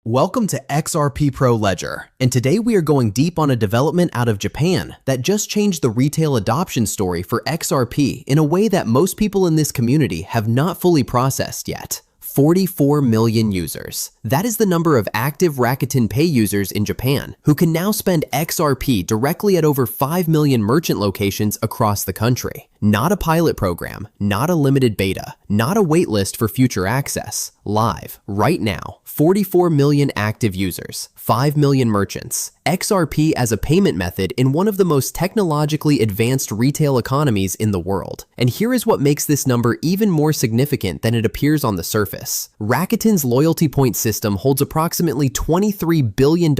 Welcome to XRP Pro Ledger, and today we are going deep on a development out of Japan that just changed the retail adoption story for XRP in a way that most people in this community have not fully processed yet. 44 million users. That is the number of active Rakuten Pay users in Japan who can now spend XRP directly at over 5 million merchant locations across the country. Not a pilot program, not a limited beta, not a waitlist for future access. Live, right now, 44 million active users, 5 million merchants. XRP as a payment method in one of the most technologically advanced retail economies in the world. And here is what makes this number even more significant than it appears on the surface. Rakuten's loyalty point system holds approximately $23 billion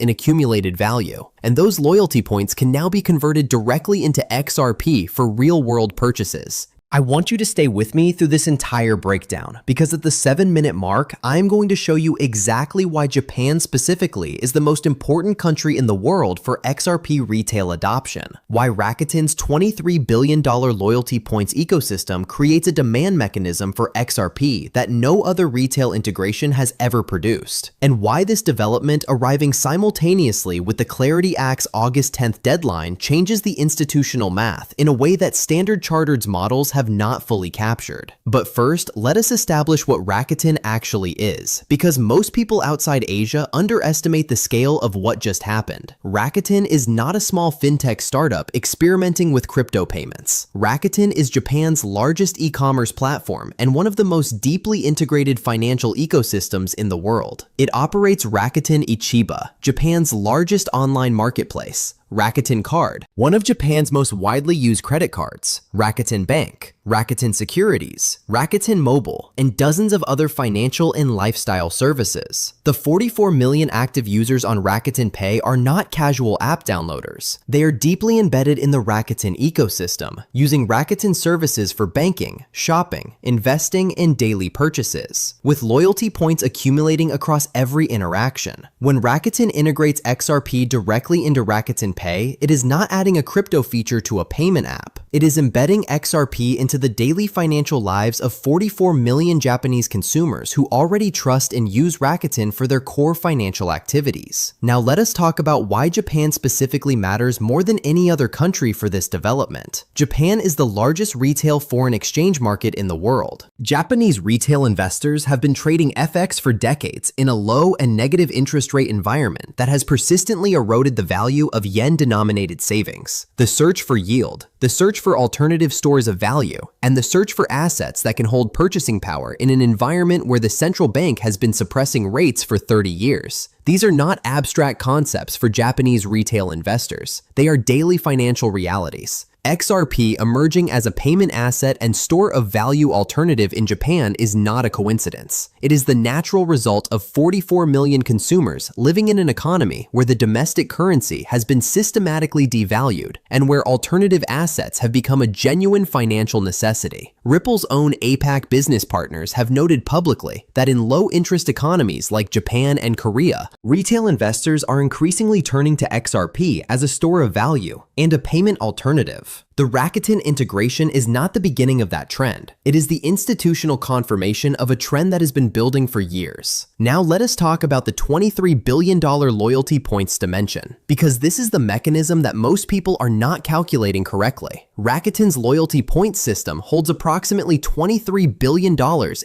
in accumulated value. And those loyalty points can now be converted directly into XRP for real-world purchases. I want you to stay with me through this entire breakdown because at the 7-minute mark, I'm going to show you exactly why Japan specifically is the most important country in the world for XRP retail adoption, why Rakuten's $23 billion loyalty points ecosystem creates a demand mechanism for XRP that no other retail integration has ever produced, and why this development arriving simultaneously with the Clarity Act's August 10th deadline changes the institutional math in a way that Standard Chartered's models have not fully captured. But first, let us establish what Rakuten actually is, because most people outside Asia underestimate the scale of what just happened. Rakuten is not a small fintech startup experimenting with crypto payments. Rakuten is Japan's largest e-commerce platform and one of the most deeply integrated financial ecosystems in the world. It operates Rakuten Ichiba, Japan's largest online marketplace, Rakuten Card, one of Japan's most widely used credit cards, Rakuten Bank, Rakuten Securities, Rakuten Mobile, and dozens of other financial and lifestyle services. The 44 million active users on Rakuten Pay are not casual app downloaders. They are deeply embedded in the Rakuten ecosystem, using Rakuten services for banking, shopping, investing, and daily purchases, with loyalty points accumulating across every interaction. When Rakuten integrates XRP directly into Rakuten Pay, it is not adding a crypto feature to a payment app. It is embedding XRP into the daily financial lives of 44 million Japanese consumers who already trust and use Rakuten for their core financial activities. Now let us talk about why Japan specifically matters more than any other country for this development. Japan is the largest retail foreign exchange market in the world. Japanese retail investors have been trading FX for decades in a low and negative interest rate environment that has persistently eroded the value of yen-denominated savings. The search for yield, the search for alternative stores of value, and the search for assets that can hold purchasing power in an environment where the central bank has been suppressing rates for 30 years. These are not abstract concepts for Japanese retail investors. They are daily financial realities. XRP emerging as a payment asset and store of value alternative in Japan is not a coincidence. It is the natural result of 44 million consumers living in an economy where the domestic currency has been systematically devalued and where alternative assets have become a genuine financial necessity. Ripple's own APAC business partners have noted publicly that in low-interest economies like Japan and Korea, retail investors are increasingly turning to XRP as a store of value and a payment alternative. The Rakuten integration is not the beginning of that trend. It is the institutional confirmation of a trend that has been building for years. Now let us talk about the $23 billion loyalty points dimension, because this is the mechanism that most people are not calculating correctly. Rakuten's loyalty points system holds approximately $23 billion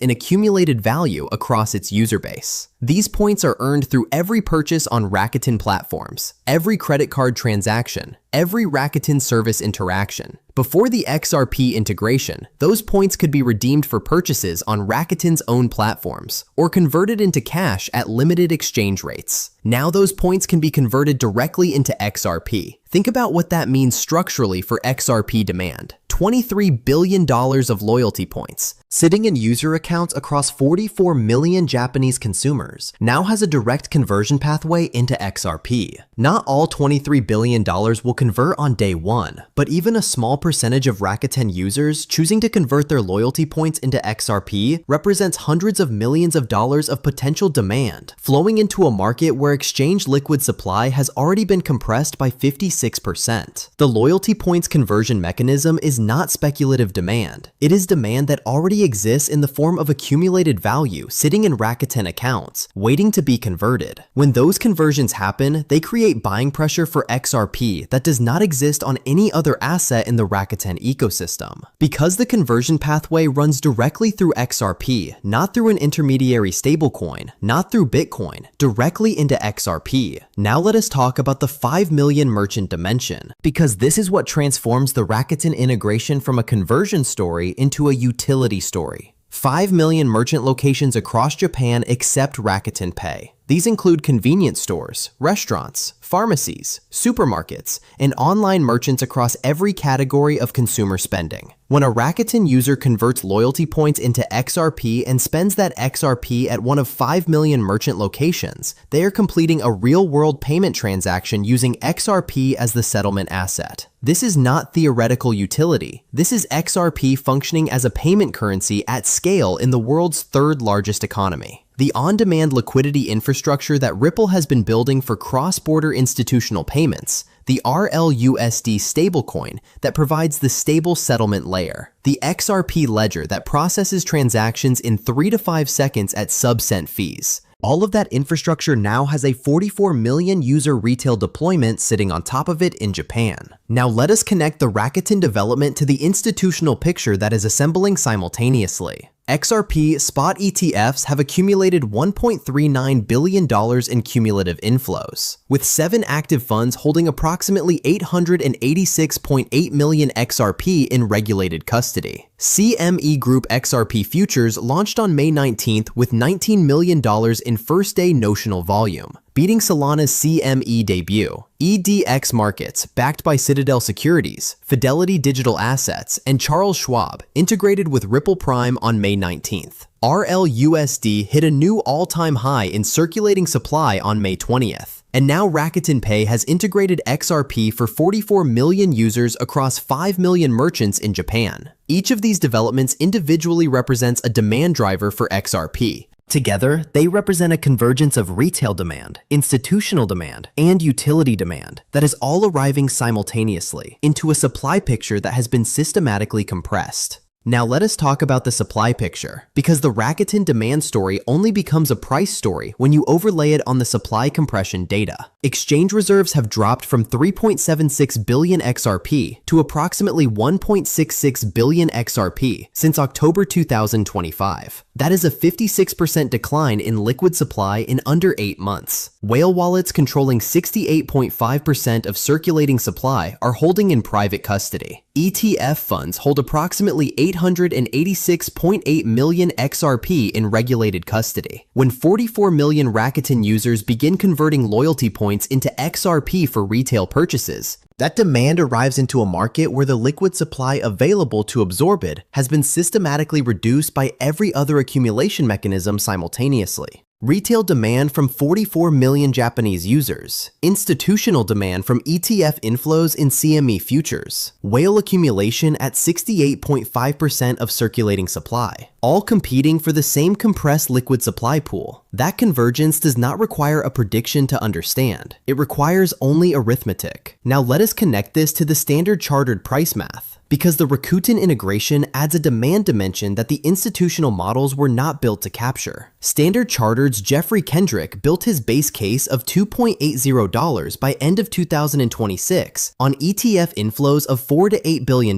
in accumulated value across its user base. These points are earned through every purchase on Rakuten platforms, every credit card transaction, every Rakuten service interaction. Before the XRP integration, those points could be redeemed for purchases on Rakuten's own platforms or converted into cash at limited exchange rates. Now those points can be converted directly into XRP. Think about what that means structurally for XRP demand. $23 billion of loyalty points, sitting in user accounts across 44 million Japanese consumers, now has a direct conversion pathway into XRP. Not all $23 billion will convert on day one, but even a small percentage of Rakuten users choosing to convert their loyalty points into XRP represents hundreds of millions of dollars of potential demand, flowing into a market where exchange liquid supply has already been compressed by 56%. The loyalty points conversion mechanism is not speculative demand. It is demand that already exists in the form of accumulated value sitting in Rakuten accounts, waiting to be converted. When those conversions happen, they create buying pressure for XRP that does not exist on any other asset in the Rakuten ecosystem. Because the conversion pathway runs directly through XRP, not through an intermediary stablecoin, not through Bitcoin, directly into XRP. Now let us talk about the 5 million merchant dimension, because this is what transforms the Rakuten integration from a conversion story into a utility story. 5 million merchant locations across Japan accept Rakuten Pay. These include convenience stores, restaurants, pharmacies, supermarkets, and online merchants across every category of consumer spending. When a Rakuten user converts loyalty points into XRP and spends that XRP at one of 5 million merchant locations, they are completing a real-world payment transaction using XRP as the settlement asset. This is not theoretical utility. This is XRP functioning as a payment currency at scale in the world's third largest economy. The on-demand liquidity infrastructure that Ripple has been building for cross-border institutional payments, the RLUSD stablecoin that provides the stable settlement layer, the XRP ledger that processes transactions in 3 to 5 seconds at sub-cent fees. All of that infrastructure now has a 44 million user retail deployment sitting on top of it in Japan. Now let us connect the Rakuten development to the institutional picture that is assembling simultaneously. XRP spot ETFs have accumulated $1.39 billion in cumulative inflows, with 7 active funds holding approximately 886.8 million XRP in regulated custody. CME Group XRP futures launched on May 19th with $19 million in first-day notional volume, beating Solana's CME debut. EDX Markets, backed by Citadel Securities, Fidelity Digital Assets, and Charles Schwab, integrated with Ripple Prime on May 19th. RLUSD hit a new all-time high in circulating supply on May 20th. And now Rakuten Pay has integrated XRP for 44 million users across 5 million merchants in Japan. Each of these developments individually represents a demand driver for XRP. Together, they represent a convergence of retail demand, institutional demand, and utility demand that is all arriving simultaneously into a supply picture that has been systematically compressed. Now let us talk about the supply picture, because the Rakuten demand story only becomes a price story when you overlay it on the supply compression data. Exchange reserves have dropped from 3.76 billion XRP to approximately 1.66 billion XRP since October 2025. That is a 56% decline in liquid supply in under 8 months. Whale wallets controlling 68.5% of circulating supply are holding in private custody. ETF funds hold approximately 886.8 million XRP in regulated custody. When 44 million Rakuten users begin converting loyalty points into XRP for retail purchases, that demand arrives into a market where the liquid supply available to absorb it has been systematically reduced by every other accumulation mechanism simultaneously. Retail demand from 44 million Japanese users, institutional demand from ETF inflows in CME futures, whale accumulation at 68.5% of circulating supply, all competing for the same compressed liquid supply pool. That convergence does not require a prediction to understand. It requires only arithmetic. Now let us connect this to the standard chartered price math, because the Rakuten integration adds a demand dimension that the institutional models were not built to capture. Standard Chartered's Jeffrey Kendrick built his base case of $2.80 by end of 2026 on ETF inflows of $4 to $8 billion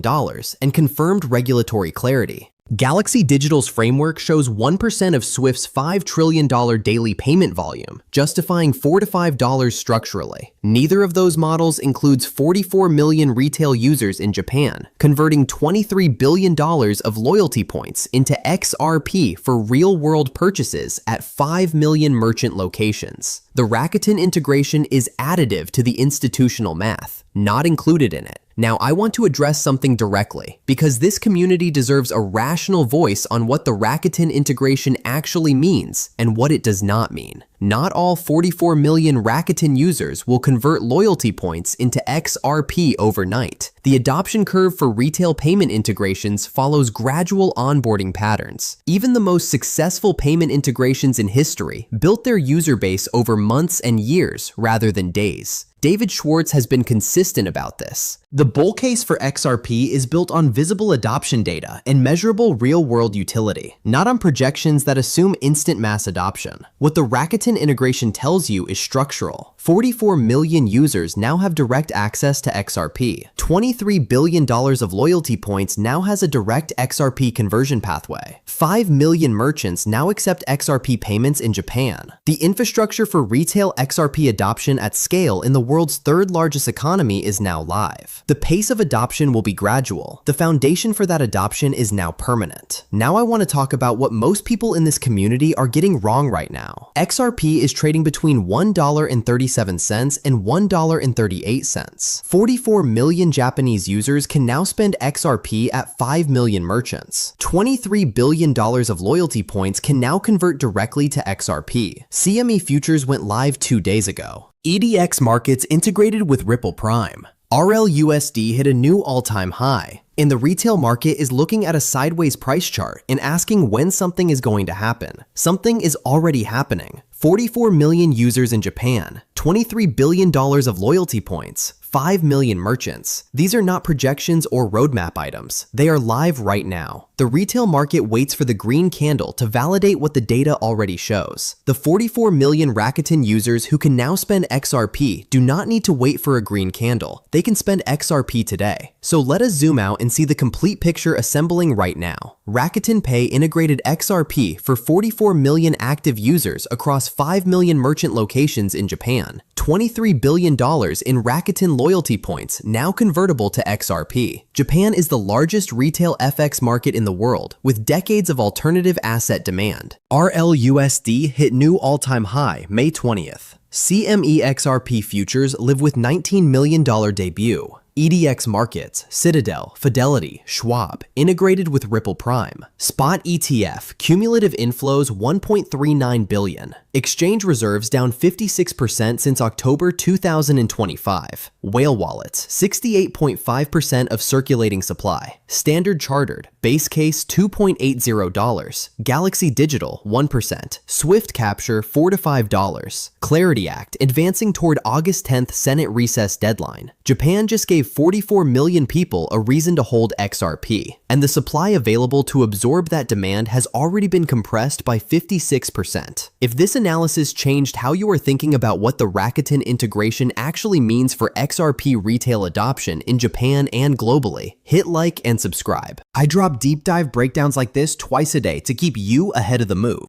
and confirmed regulatory clarity. Galaxy Digital's framework shows 1% of Swift's $5 trillion daily payment volume, justifying $4 to $5 structurally. Neither of those models includes 44 million retail users in Japan, converting $23 billion of loyalty points into XRP for real-world purchases at 5 million merchant locations. The Rakuten integration is additive to the institutional math, not included in it. Now, I want to address something directly, because this community deserves a rational voice on what the Rakuten integration actually means and what it does not mean. Not all 44 million Rakuten users will convert loyalty points into XRP overnight. The adoption curve for retail payment integrations follows gradual onboarding patterns. Even the most successful payment integrations in history built their user base over months and years rather than days. David Schwartz has been consistent about this. The bull case for XRP is built on visible adoption data and measurable real-world utility, not on projections that assume instant mass adoption. What the Rakuten integration tells you is structural. 44 million users now have direct access to XRP. $23 billion of loyalty points now has a direct XRP conversion pathway. 5 million merchants now accept XRP payments in Japan. The infrastructure for retail XRP adoption at scale in the world's third largest economy is now live. The pace of adoption will be gradual. The foundation for that adoption is now permanent. Now I want to talk about what most people in this community are getting wrong right now. XRP is trading between $1.37 and $1.38. 44 million Japanese users can now spend XRP at 5 million merchants. $23 billion of loyalty points can now convert directly to XRP. CME futures went live 2 days ago. EDX markets integrated with Ripple Prime. RLUSD hit a new all-time high, and the retail market is looking at a sideways price chart and asking when something is going to happen. Something is already happening. 44 million users in Japan, $23 billion of loyalty points, 5 million merchants. These are not projections or roadmap items. They are live right now. The retail market waits for the green candle to validate what the data already shows. The 44 million Rakuten users who can now spend XRP do not need to wait for a green candle. They can spend XRP today. So let us zoom out and see the complete picture assembling right now. Rakuten Pay integrated XRP for 44 million active users across 5 million merchant locations in Japan. $23 billion in Rakuten loyalty points now convertible to XRP. Japan is the largest retail FX market in the world, with decades of alternative asset demand. RLUSD hit new all-time high May 20th. CME XRP futures live with $19 million debut. EDX markets, Citadel, Fidelity, Schwab, integrated with Ripple Prime. Spot ETF, cumulative inflows 1.39 billion. Exchange reserves down 56% since October 2025. Whale wallets, 68.5% of circulating supply. Standard Chartered, base case $2.80. Galaxy Digital, 1%. Swift Capture, $4 to $5. Clarity Act, advancing toward August 10th Senate recess deadline. Japan just gave 44 million people a reason to hold XRP, and the supply available to absorb that demand has already been compressed by 56%. If this analysis changed how you are thinking about what the Rakuten integration actually means for XRP retail adoption in Japan and globally, hit like and subscribe. I drop deep dive breakdowns like this twice a day to keep you ahead of the move.